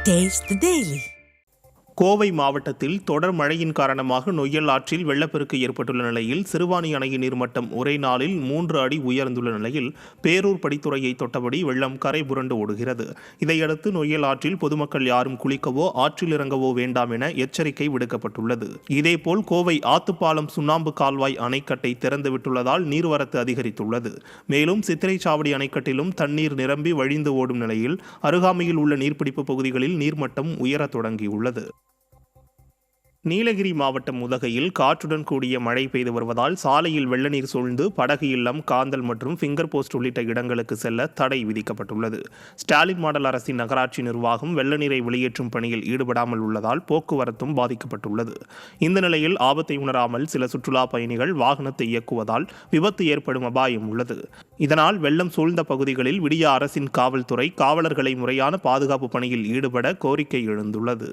Taste the Daily. Kovai மாவட்டத்தில் தொடர் மழையின் காரணமாக நொய்யல் ஆற்றில் வெள்ளப்பெருக்கு ஏற்பட்டுள்ள நிலையில் சிறுவாணி அணையின் நீர்மட்டம் ஒரே நாளில் 3 அடி உயர்ந்துள்ள நிலையில் பேரூர் படித்துறையை தொட்டபடி வெள்ளம் கரை புரண்டு ஓடுகிறது. இதையடுத்து நொய்யல் ஆற்றில் பொதுமக்கள் யாரும் குளிக்கவோ ஆற்றில் இறங்கவோ வேண்டாம் என எச்சரிக்கை விடுக்கப்பட்டுள்ளது. இதேபோல் கோவை ஆத்துப்பாலம் சுண்ணாம்பு கால்வாய் அணைக்கட்டை திறந்துவிட்டுள்ளதால் நீர்வரத்து அதிகரித்துள்ளது. மேலும் சித்திரைச்சாவடி அணைக்கட்டிலும் தண்ணீர் நிரம்பி வழிந்து ஓடும் நிலையில் அருகாமையில் உள்ள நீர்பிடிப்பு பகுதிகளில் நீர்மட்டம் உயரத் தொடங்கியுள்ளது. நீலகிரி மாவட்டம் உதகையில் காற்றுடன் கூடிய மழை பெய்து வருவதால் சாலையில் வெள்ள நீர் சூழ்ந்து படகு இல்லம், காந்தல் மற்றும் ஃபிங்கர் போஸ்ட் உள்ளிட்ட இடங்களுக்கு செல்ல தடை விதிக்கப்பட்டுள்ளது. ஸ்டாலின் மாடல் அரசின் நகராட்சி நிர்வாகம் வெள்ள நீரை வெளியேற்றும் பணியில் ஈடுபடாமல் உள்ளதால் போக்குவரத்தும் பாதிக்கப்பட்டுள்ளது. இந்த நிலையில் ஆபத்தை உணராமல் சில சுற்றுலா பயணிகள் வாகனத்தை இயக்குவதால் விபத்து ஏற்படும் அபாயம் உள்ளது. இதனால் வெள்ளம் சூழ்ந்த பகுதிகளில் விடிய அரசின் காவல்துறை காவலர்களை முறையான பாதுகாப்பு பணியில் ஈடுபட கோரிக்கை எழுந்துள்ளது.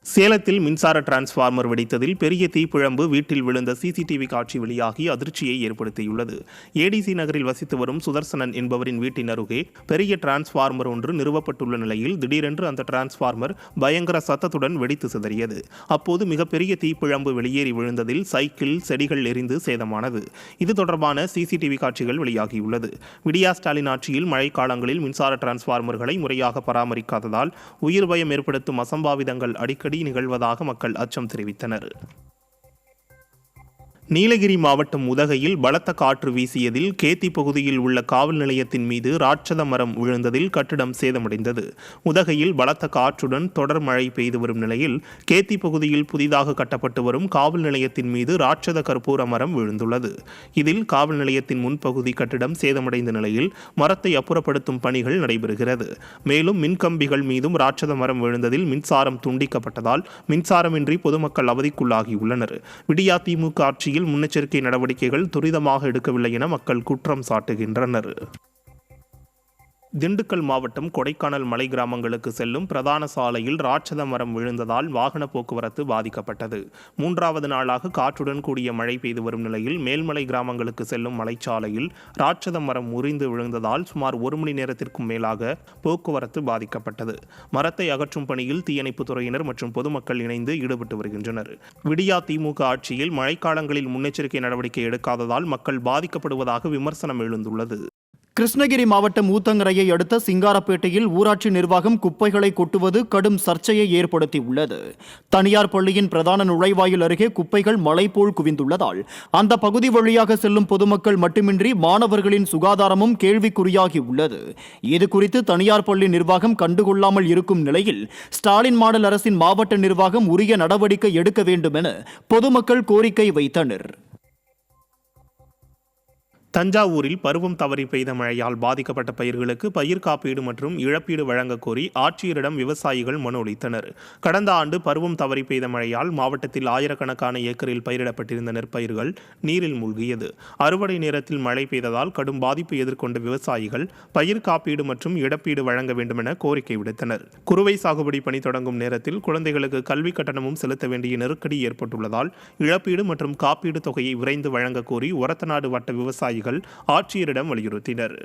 சேலத்தில் மின்சார டிரான்ஸ்பார்மர் வெடித்ததில் பெரிய தீப்பிழம்பு வீட்டில் விழுந்த சிசிடிவி காட்சி வெளியாகி அதிர்ச்சியை ஏற்படுத்தியுள்ளது. ஏடிசி நகரில் வசித்து வரும் சுதர்சனன் என்பவரின் வீட்டின் அருகே பெரிய டிரான்ஸ்பார்மர் ஒன்று நிறுவப்பட்டுள்ள நிலையில் திடீரென்று அந்த டிரான்ஸ்பார்மர் பயங்கர சத்தத்துடன் வெடித்து சிதறியது. அப்போது மிகப்பெரிய தீப்பிழம்பு வெளியேறி விழுந்ததில் சைக்கிள், செடிகள் எரிந்து சேதமானது. இது தொடர்பான சிசிடிவி காட்சிகள் வெளியாகியுள்ளது. விடியா ஸ்டாலின் ஆட்சியில் மழைக்காலங்களில் மின்சார டிரான்ஸ்பார்மர்களை முறையாக பராமரிக்காததால் உயிர் பயம் ஏற்படுத்தும் அசம்பாவிதங்கள் அடிக்கடி நிகழ்வதாக மக்கள் அச்சம் தெரிவித்தனர். நீலகிரி மாவட்டம் உதகையில் பலத்த காற்று வீசியதில் கேத்தி பகுதியில் உள்ள காவல் நிலையத்தின் மீது ராட்சத மரம் விழுந்ததில் கட்டிடம் சேதமடைந்தது. உதகையில் பலத்த காற்றுடன் தொடர் மழை பெய்து வரும் நிலையில் கேத்தி பகுதியில் புதிதாக கட்டப்பட்டு வரும் காவல் நிலையத்தின் மீது ராட்சத கற்பூர மரம் விழுந்துள்ளது. இதில் காவல் நிலையத்தின் முன்பகுதி கட்டிடம் சேதமடைந்த நிலையில் மரத்தை அப்புறப்படுத்தும் பணிகள் நடைபெறுகிறது. மேலும் மின்கம்பிகள் மீதும் ராட்சத மரம் விழுந்ததில் மின்சாரம் துண்டிக்கப்பட்டதால் மின்சாரமின்றி பொதுமக்கள் அவதிக்குள்ளாகியுள்ளனர். விடியா திமுக ஆட்சியில் முன்னெச்சரிக்கை நடவடிக்கைகள் துரிதமாக எடுக்கவில்லை என மக்கள் குற்றம் சாட்டுகின்றனர். திண்டுக்கல் மாவட்டம் கொடைக்கானல் மலை கிராமங்களுக்கு செல்லும் பிரதான சாலையில் ராட்சத மரம் விழுந்ததால் வாகன போக்குவரத்து பாதிக்கப்பட்டது. 3வது நாளாக காற்றுடன் கூடிய மழை பெய்து வரும் நிலையில் மேல்மலை கிராமங்களுக்கு செல்லும் மலைச்சாலையில் ராட்சத மரம் முறிந்து விழுந்ததால் சுமார் 1 மணி நேரத்திற்கும் மேலாக போக்குவரத்து பாதிக்கப்பட்டது. மரத்தை அகற்றும் பணியில் தீயணைப்புத் துறையினர் மற்றும் பொதுமக்கள் இணைந்து ஈடுபட்டு வருகின்றனர். விடியா திமுக ஆட்சியில் மழைக்காலங்களில் முன்னெச்சரிக்கை நடவடிக்கை எடுக்காததால் மக்கள் பாதிக்கப்படுவதாக விமர்சனம் எழுந்துள்ளது. கிருஷ்ணகிரி மாவட்டம் ஊத்தங்கரையை அடுத்த சிங்காரப்பேட்டையில் ஊராட்சி நிர்வாகம் குப்பைகளை கொட்டுவது கடும் சர்ச்சையை ஏற்படுத்தியுள்ளது. தனியார் பள்ளியின் பிரதான நுழைவாயில் அருகே குப்பைகள் மலை போல் குவிந்துள்ளதால் அந்த பகுதி வழியாக செல்லும் பொதுமக்கள் மட்டுமின்றி மாணவர்களின் சுகாதாரமும் கேள்விக்குறியாகியுள்ளது. இதுகுறித்து தனியார் பள்ளி நிர்வாகம் கண்டுகொள்ளாமல் இருக்கும் நிலையில் ஸ்டாலின் மாடல் அரசின் மாவட்ட நிர்வாகம் உரிய நடவடிக்கை எடுக்க வேண்டும் என பொதுமக்கள் கோரிக்கை வைத்தனர். தஞ்சாவூரில் பருவம் தவறி பெய்த மழையால் பாதிக்கப்பட்ட பயிர்களுக்கு பயிர் காப்பீடு மற்றும் இழப்பீடு வழங்க கோரி ஆட்சியரிடம் விவசாயிகள் மனு அளித்தனர். கடந்த ஆண்டு பருவம் தவறி பெய்த மழையால் மாவட்டத்தில் ஆயிரக்கணக்கான ஏக்கரில் பயிரிடப்பட்டிருந்த நெற்பயிர்கள் நீரில் மூழ்கியது. அறுவடை நேரத்தில் மழை பெய்ததால் கடும் பாதிப்பு எதிர்கொண்ட விவசாயிகள் பயிர் காப்பீடு மற்றும் இழப்பீடு வழங்க வேண்டும் என கோரிக்கை விடுத்தனர். குறுவை சாகுபடி பணி தொடங்கும் நேரத்தில் குழந்தைகளுக்கு கல்வி கட்டணமும் செலுத்த வேண்டிய நெருக்கடி ஏற்பட்டுள்ளதால் இழப்பீடு மற்றும் காப்பீடு தொகையை விரைந்து வழங்க கோரி ஒரத்தநாடு வட்ட விவசாயிகள் ஆட்சியரிடம் வலியுறுத்தினர்.